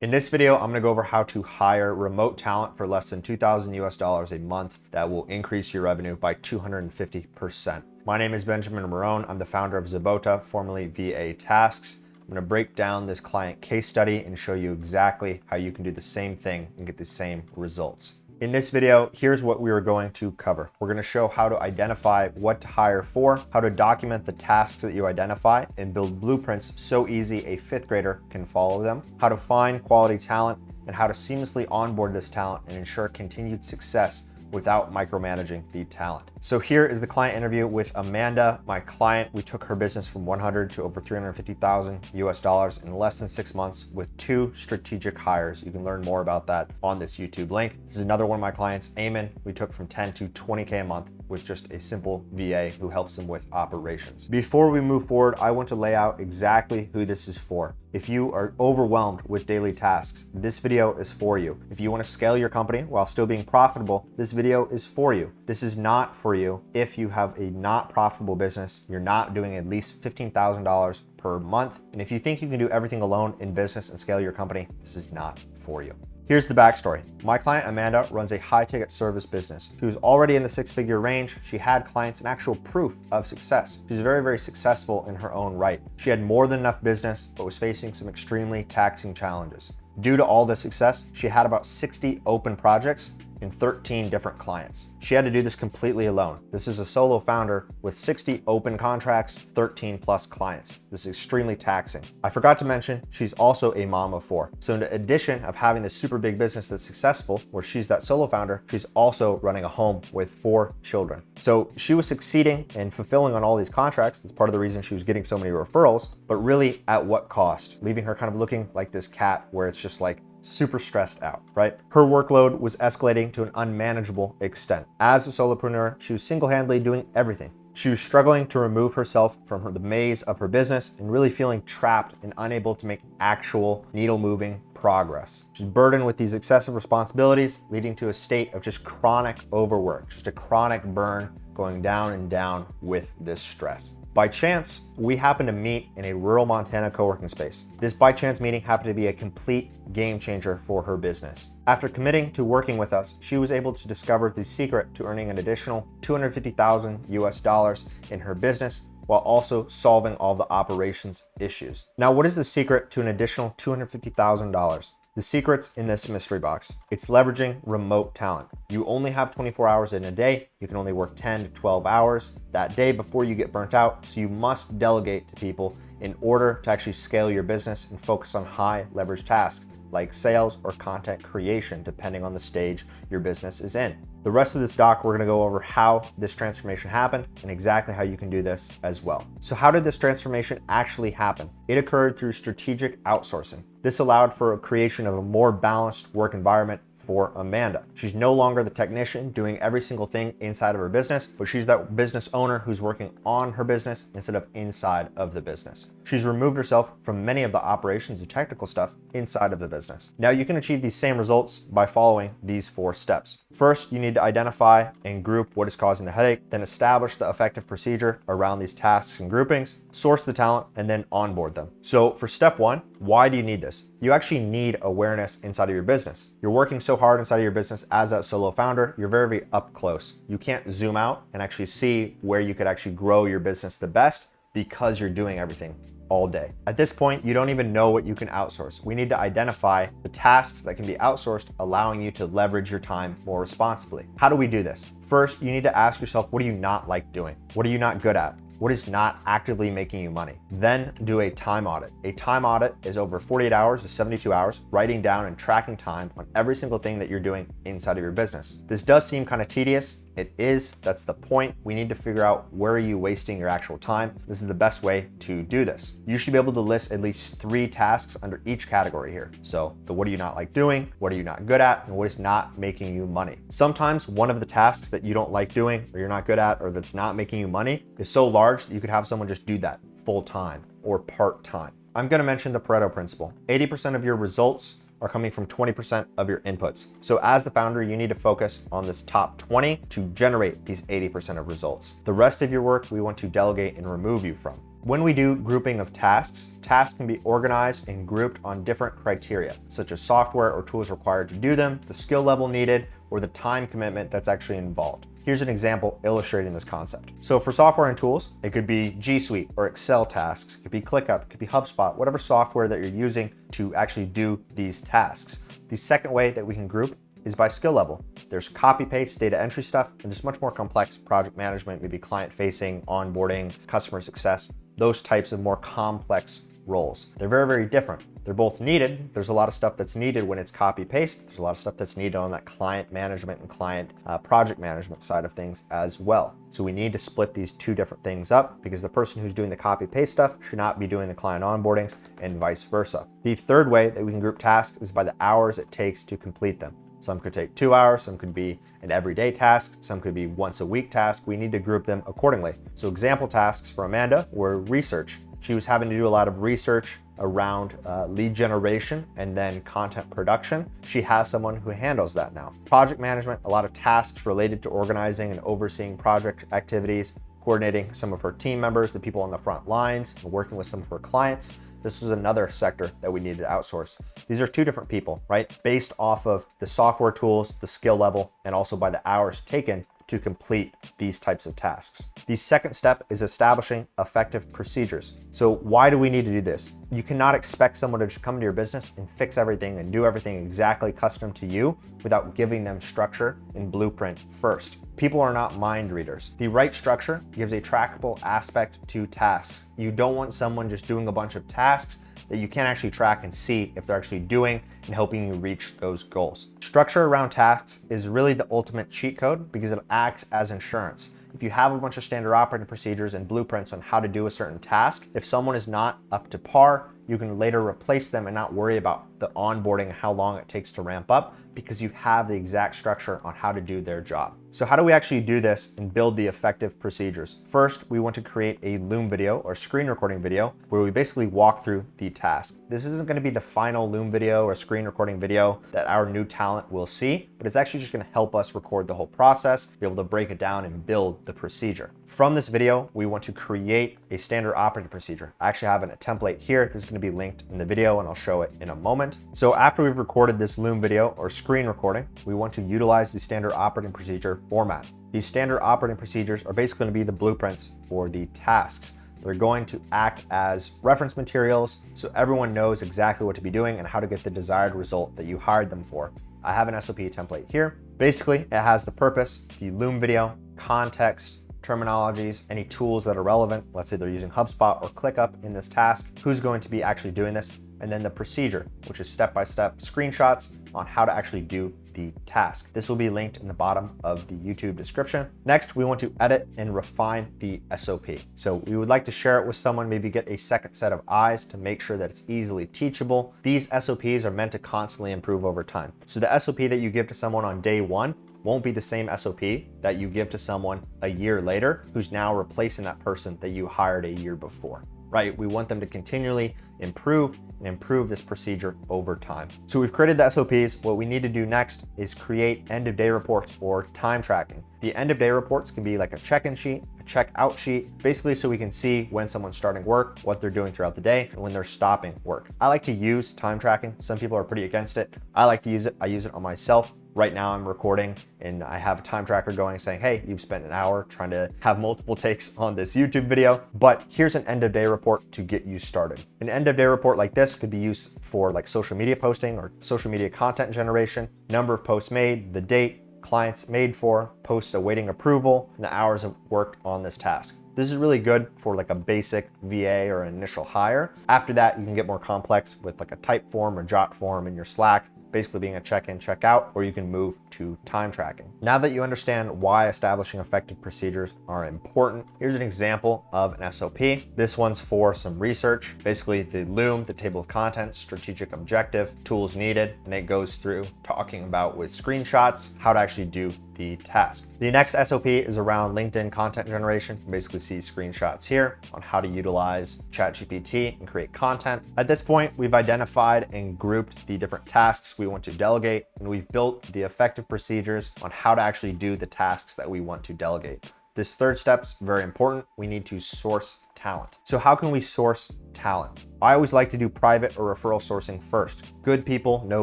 In this video, I'm gonna go over how to hire remote talent for less than $2,000 a month that will increase your revenue by 250%. My name is Benjamin Morone. I'm the founder of Zabota, formerly VA Tasks. I'm gonna break down this client case study and show you exactly how you can do the same thing and get the same results. In this video, here's what we are going to cover. We're going to show how to identify what to hire for, how to document the tasks that you identify and build blueprints so easy a fifth grader can follow them, how to find quality talent, and how to seamlessly onboard this talent and ensure continued success without micromanaging the talent. So here is the client interview with Amanda, my client. We took her business from 100 to over 350,000 US dollars in less than 6 months with 2 strategic hires. You can learn more about that on this YouTube link. This is another one of my clients, Eamon. We took from 10 to 20K a month with just a simple VA who helps him with operations. Before we move forward, I want to lay out exactly who this is for. If you are overwhelmed with daily tasks, this video is for you. If you want to scale your company while still being profitable, this video is for you. This is not for you if you have a not profitable business, you're not doing at least $15,000 per month, and if you think you can do everything alone in business and scale your company, this is not for you. Here's the backstory. My client, Amanda, runs a high-ticket service business. She was already in the 6-figure range. She had clients and actual proof of success. She's very, very successful in her own right. She had more than enough business, but was facing some extremely taxing challenges. Due to all this success, she had about 60 open projects and 13 different clients. She had to do this completely alone. This is a solo founder with 60 open contracts, 13 plus clients. This is extremely taxing. I forgot to mention, she's also a mom of 4. So in addition of having this super big business that's successful, where she's that solo founder, she's also running a home with 4 children. So she was succeeding and fulfilling on all these contracts. That's part of the reason she was getting so many referrals, but really at what cost? Leaving her kind of looking like this cat where it's just like, super stressed out, right? Her workload was escalating to an unmanageable extent. As a solopreneur, she was single-handedly doing everything. She was struggling to remove herself from the maze of her business and really feeling trapped and unable to make actual needle-moving progress. She's burdened with these excessive responsibilities, leading to a state of just chronic overwork, just a chronic burn going down and down with this stress. By chance, we happened to meet in a rural Montana co-working space. This by chance meeting happened to be a complete game changer for her business. After committing to working with us, she was able to discover the secret to earning an additional 250,000 US dollars in her business while also solving all the operations issues. Now, what is the secret to an additional $250,000? The secret's in this mystery box. It's leveraging remote talent. You only have 24 hours in a day. You can only work 10 to 12 hours that day before you get burnt out. So you must delegate to people in order to actually scale your business and focus on high leverage tasks like sales or content creation, depending on the stage your business is in. The rest of this doc, we're gonna go over how this transformation happened and exactly how you can do this as well. So how did this transformation actually happen? It occurred through strategic outsourcing. This allowed for a creation of a more balanced work environment for Amanda. She's no longer the technician doing every single thing inside of her business, but she's that business owner who's working on her business instead of inside of the business. She's removed herself from many of the operations and technical stuff inside of the business. Now you can achieve these same results by following these 4 steps. First, you need to identify and group what is causing the headache, then establish the effective procedure around these tasks and groupings, source the talent, and then onboard them. So for step 1, why do you need this? You actually need awareness inside of your business. You're working so hard inside of your business as that solo founder, you're very, very up close. You can't zoom out and actually see where you could actually grow your business the best because you're doing everything all day. At this point, you don't even know what you can outsource. We need to identify the tasks that can be outsourced, allowing you to leverage your time more responsibly. How do we do this? First, you need to ask yourself, what do you not like doing? What are you not good at? What is not actively making you money? Then do a time audit. A time audit is over 48 hours to 72 hours, writing down and tracking time on every single thing that you're doing inside of your business. This does seem kind of tedious. It is, that's the point. We need to figure out where are you wasting your actual time. This is the best way to do this. You should be able to list at least 3 tasks under each category here. So the what do you not like doing, what are you not good at, and what is not making you money. Sometimes one of the tasks that you don't like doing or you're not good at or that's not making you money is so large that you could have someone just do that full time or part time. I'm gonna mention the Pareto principle. 80% of your results are coming from 20% of your inputs. So as the founder, you need to focus on this top 20 to generate these 80% of results. The rest of your work, we want to delegate and remove you from. When we do grouping of tasks, tasks can be organized and grouped on different criteria, such as software or tools required to do them, the skill level needed, or the time commitment that's actually involved. Here's an example illustrating this concept. So for software and tools, it could be G Suite or Excel tasks, it could be ClickUp, it could be HubSpot, whatever software that you're using to actually do these tasks. The second way that we can group is by skill level. There's copy paste, data entry stuff, and there's much more complex project management, maybe client facing, onboarding, customer success, those types of more complex roles. They're very, very different. They're both needed. There's a lot of stuff that's needed when it's copy paste. There's a lot of stuff that's needed on that client management and client project management side of things as well. So we need to split these two different things up because the person who's doing the copy paste stuff should not be doing the client onboardings and vice versa. The third way that we can group tasks is by the hours it takes to complete them. Some could take 2 hours, some could be an everyday task, some could be once a week task. We need to group them accordingly. So example tasks for Amanda were research. She was having to do a lot of research around lead generation and then content production. She has someone who handles that now. Project management, a lot of tasks related to organizing and overseeing project activities, coordinating some of her team members, the people on the front lines, and working with some of her clients. This was another sector that we needed to outsource. These are two different people, right? Based off of the software tools, the skill level, and also by the hours taken to complete these types of tasks. The second step is establishing effective procedures. So why do we need to do this? You cannot expect someone to just come to your business and fix everything and do everything exactly custom to you without giving them structure and blueprint first. People are not mind readers. The right structure gives a trackable aspect to tasks. You don't want someone just doing a bunch of tasks that you can't actually track and see if they're actually doing and helping you reach those goals. Structure around tasks is really the ultimate cheat code because it acts as insurance. If you have a bunch of standard operating procedures and blueprints on how to do a certain task, if someone is not up to par, you can later replace them and not worry about the onboarding and how long it takes to ramp up because you have the exact structure on how to do their job. So how do we actually do this and build the effective procedures? First, we want to create a Loom video or screen recording video where we basically walk through the task. This isn't going to be the final Loom video or screen recording video that our new talent will see, but it's actually just going to help us record the whole process, be able to break it down and build the procedure. From this video, we want to create a standard operating procedure. I actually have a template here. This is going to be linked in the video and I'll show it in a moment. So after we've recorded this Loom video or screen recording, we want to utilize the standard operating procedure format. These standard operating procedures are basically going to be the blueprints for the tasks. They're going to act as reference materials so everyone knows exactly what to be doing and how to get the desired result that you hired them for. I have an SOP template here. Basically, it has the purpose, the Loom video, context, terminologies, any tools that are relevant. Let's say they're using HubSpot or ClickUp in this task, who's going to be actually doing this, and then the procedure, which is step-by-step screenshots on how to actually do the task. This will be linked in the bottom of the YouTube description. Next, we want to edit and refine the SOP. So we would like to share it with someone, maybe get a second set of eyes to make sure that it's easily teachable. These SOPs are meant to constantly improve over time. So the SOP that you give to someone on day one won't be the same SOP that you give to someone a year later who's now replacing that person that you hired a year before, right? We want them to continually improve and improve this procedure over time. So we've created the SOPs. What we need to do next is create end of day reports or time tracking. The end of day reports can be like a check-in sheet, a check-out sheet, basically so we can see when someone's starting work, what they're doing throughout the day, and when they're stopping work. I like to use time tracking. Some people are pretty against it. I like to use it. I use it on myself. Right now I'm recording and I have a time tracker going saying, hey, you've spent an hour trying to have multiple takes on this YouTube video, but here's an end of day report to get you started. An end of day report like this could be used for like social media posting or social media content generation, number of posts made, the date, clients made for, posts awaiting approval, and the hours of worked on this task. This is really good for like a basic VA or an initial hire. After that, you can get more complex with like a type form or jot form in your Slack, basically being a check-in, check-out, or you can move to time tracking. Now that you understand why establishing effective procedures are important, here's an example of an SOP. This one's for some research, basically the Loom, the table of contents, strategic objective, tools needed, and it goes through talking about with screenshots how to actually do the task. The next SOP is around LinkedIn content generation. You basically see screenshots here on how to utilize ChatGPT and create content. At this point, we've identified and grouped the different tasks we want to delegate, and we've built the effective procedures on how to actually do the tasks that we want to delegate. This third step's very important. We need to source talent. So how can we source talent? I always like to do private or referral sourcing first. Good people know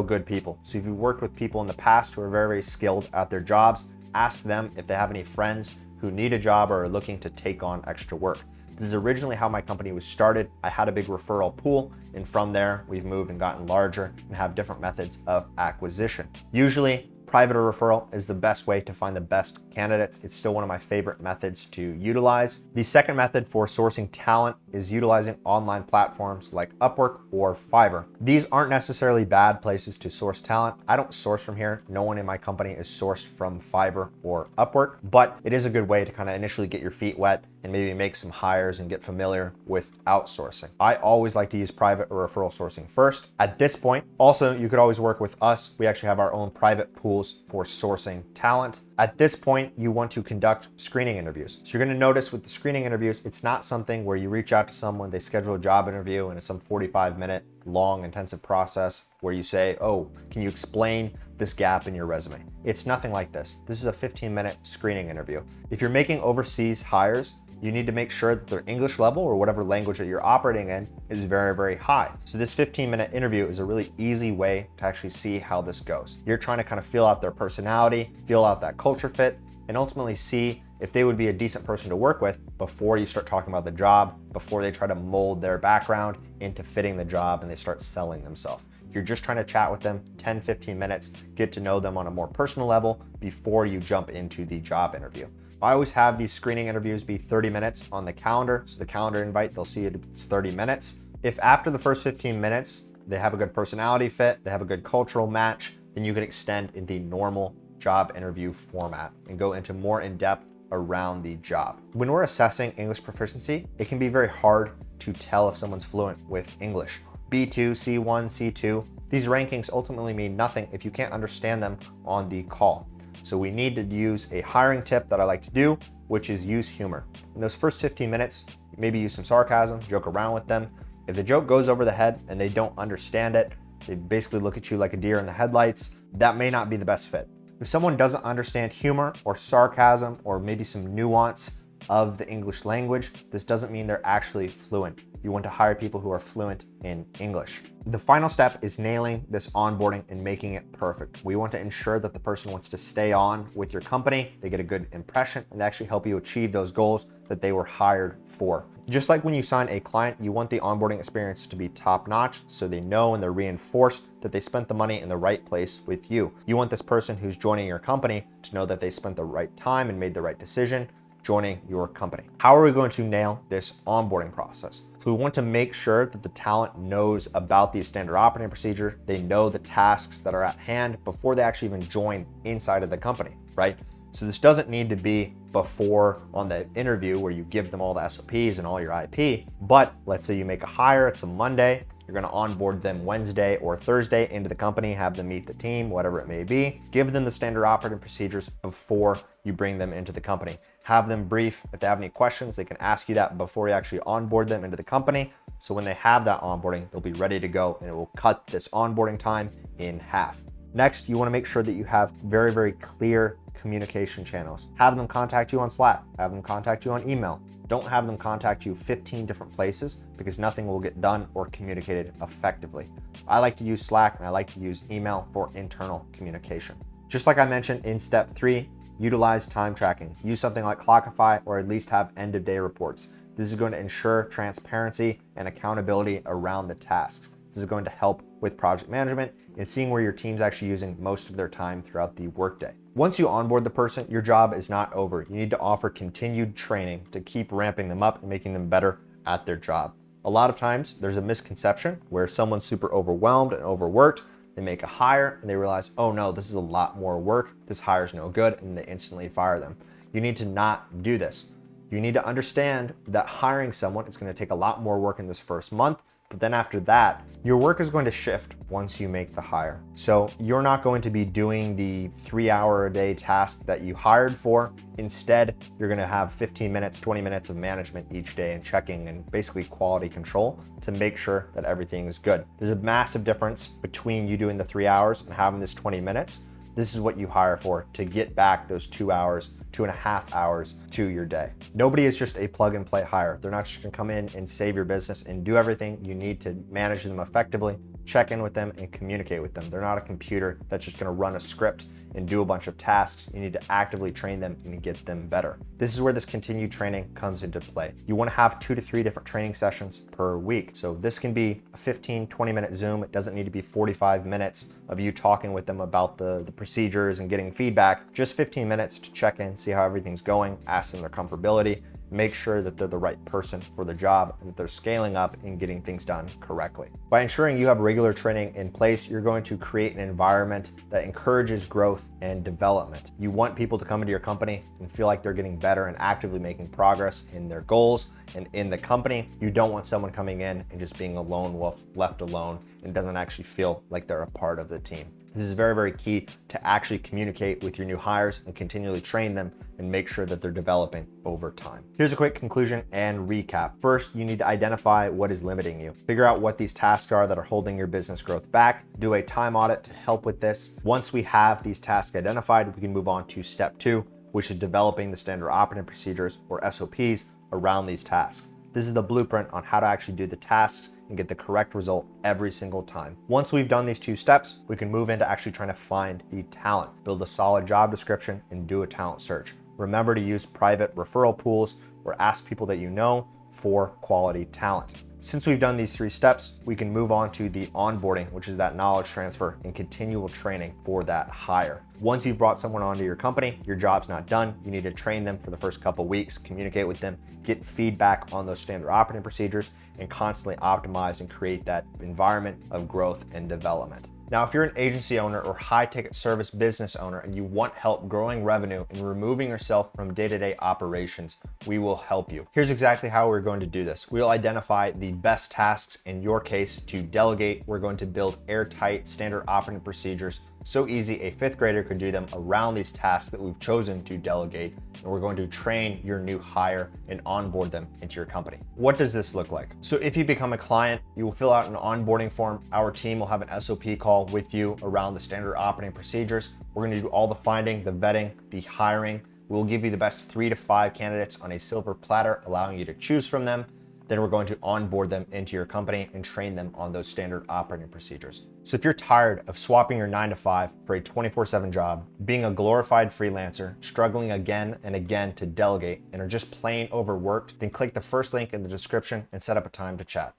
good people. So if you've worked with people in the past who are very, very skilled at their jobs, ask them if they have any friends who need a job or are looking to take on extra work. This is originally how my company was started. I had a big referral pool, and from there, we've moved and gotten larger and have different methods of acquisition. Usually, private or referral is the best way to find the best candidates. It's still one of my favorite methods to utilize. The second method for sourcing talent is utilizing online platforms like Upwork or Fiverr. These aren't necessarily bad places to source talent. I don't source from here. No one in my company is sourced from Fiverr or Upwork, but it is a good way to kind of initially get your feet wet and maybe make some hires and get familiar with outsourcing. I always like to use private or referral sourcing first. At this point, also, you could always work with us. We actually have our own private pools for sourcing talent. At this point, you want to conduct screening interviews. So you're gonna notice with the screening interviews, it's not something where you reach out to someone, they schedule a job interview, and it's some 45-minute long, intensive process where you say, oh, can you explain this gap in your resume? It's nothing like this. This is a 15-minute screening interview. If you're making overseas hires, you need to make sure that their English level or whatever language that you're operating in is very, very high. So this 15-minute interview is a really easy way to actually see how this goes. You're trying to kind of feel out their personality, feel out that culture fit, and ultimately see if they would be a decent person to work with before you start talking about the job, before they try to mold their background into fitting the job and they start selling themselves. You're just trying to chat with them 10, 15 minutes, get to know them on a more personal level before you jump into the job interview. I always have these screening interviews be 30 minutes on the calendar. So the calendar invite, they'll see it's 30 minutes. If after the first 15 minutes, they have a good personality fit, they have a good cultural match, then you can extend in the normal job interview format and go into more in depth around the job. When we're assessing English proficiency, it can be very hard to tell if someone's fluent with English. B2, C1, C2, these rankings ultimately mean nothing if you can't understand them on the call. So we need to use a hiring tip that I like to do, which is use humor. In those first 15 minutes, maybe use some sarcasm, joke around with them. If the joke goes over the head and they don't understand it, they basically look at you like a deer in the headlights, that may not be the best fit. If someone doesn't understand humor or sarcasm or maybe some nuance of the English language, this doesn't mean they're actually fluent. You want to hire people who are fluent in English. The final step is nailing this onboarding and making it perfect. We want to ensure that the person wants to stay on with your company, they get a good impression, and actually help you achieve those goals that they were hired for. Just like when you sign a client, you want the onboarding experience to be top-notch so they know and they're reinforced that they spent the money in the right place with you. You want this person who's joining your company to know that they spent the right time and made the right decision joining your company. How are we going to nail this onboarding process? So we want to make sure that the talent knows about these standard operating procedures. They know the tasks that are at hand before they actually even join inside of the company, right? So this doesn't need to be before on the interview where you give them all the SOPs and all your IP, but let's say you make a hire, it's a Monday, you're gonna onboard them Wednesday or Thursday into the company, have them meet the team, whatever it may be. Give them the standard operating procedures before you bring them into the company. Have them brief. If they have any questions, they can ask you that before you actually onboard them into the company. So when they have that onboarding, they'll be ready to go and it will cut this onboarding time in half. Next, you wanna make sure that you have very, very clear communication channels. Have them contact you on Slack, have them contact you on email. Don't have them contact you 15 different places because nothing will get done or communicated effectively. I like to use Slack and I like to use email for internal communication. Just like I mentioned in step 3, utilize time tracking. Use something like Clockify or at least have end of day reports. This is going to ensure transparency and accountability around the tasks. This is going to help with project management and seeing where your team's actually using most of their time throughout the workday. Once you onboard the person, your job is not over. You need to offer continued training to keep ramping them up and making them better at their job. A lot of times there's a misconception where someone's super overwhelmed and overworked, they make a hire and they realize, oh no, this is a lot more work, this hire's no good, and they instantly fire them. You need to not do this. You need to understand that hiring someone is going to take a lot more work in this first month, but then after that, your work is going to shift once you make the hire. So you're not going to be doing the 3-hour-a-day task that you hired for. Instead, you're going to have 15 minutes, 20 minutes of management each day and checking and basically quality control to make sure that everything is good. There's a massive difference between you doing the 3 hours and having this 20 minutes this is what you hire for to get back those 2 hours, 2.5 hours to your day. Nobody is just a plug and play hire. They're not just gonna come in and save your business and do everything. You need to manage them effectively, check in with them, and communicate with them. They're not a computer that's just gonna run a script and do a bunch of tasks. You need to actively train them and get them better. This is where this continued training comes into play. You wanna have 2 to 3 different training sessions per week. So this can be a 15, 20-minute Zoom. It doesn't need to be 45 minutes of you talking with them about the procedures and getting feedback. Just 15 minutes to check in, see how everything's going, ask them their comfortability, make sure that they're the right person for the job and that they're scaling up and getting things done correctly. By ensuring you have regular training in place, you're going to create an environment that encourages growth and development. You want people to come into your company and feel like they're getting better and actively making progress in their goals and in the company. You don't want someone coming in and just being a lone wolf, left alone, and doesn't actually feel like they're a part of the team. This is very, very key to actually communicate with your new hires and continually train them and make sure that they're developing over time. Here's a quick conclusion and recap. First, you need to identify what is limiting you. Figure out what these tasks are that are holding your business growth back. Do a time audit to help with this. Once we have these tasks identified, we can move on to step 2, which is developing the standard operating procedures or SOPs around these tasks. This is the blueprint on how to actually do the tasks and get the correct result every single time. Once we've done these 2 steps, we can move into actually trying to find the talent, build a solid job description, and do a talent search. Remember to use private referral pools or ask people that you know for quality talent. Since we've done these 3 steps, we can move on to the onboarding, which is that knowledge transfer and continual training for that hire. Once you've brought someone onto your company, your job's not done. You need to train them for the first couple weeks, communicate with them, get feedback on those standard operating procedures, and constantly optimize and create that environment of growth and development. Now, if you're an agency owner or high ticket service business owner and you want help growing revenue and removing yourself from day-to-day operations, we will help you. Here's exactly how we're going to do this. We'll identify the best tasks in your case to delegate. We're going to build airtight standard operating procedures so easy a 5th grader could do them around these tasks that we've chosen to delegate. And we're going to train your new hire and onboard them into your company. What does this look like? So if you become a client, you will fill out an onboarding form. Our team will have an SOP call with you around the standard operating procedures. We're going to do all the finding, the vetting, the hiring. We'll give you the best 3 to 5 candidates on a silver platter, allowing you to choose from them. Then we're going to onboard them into your company and train them on those standard operating procedures. So if you're tired of swapping your 9 to 5 for a 24/7 job, being a glorified freelancer, struggling again and again to delegate, and are just plain overworked, then click the first link in the description and set up a time to chat.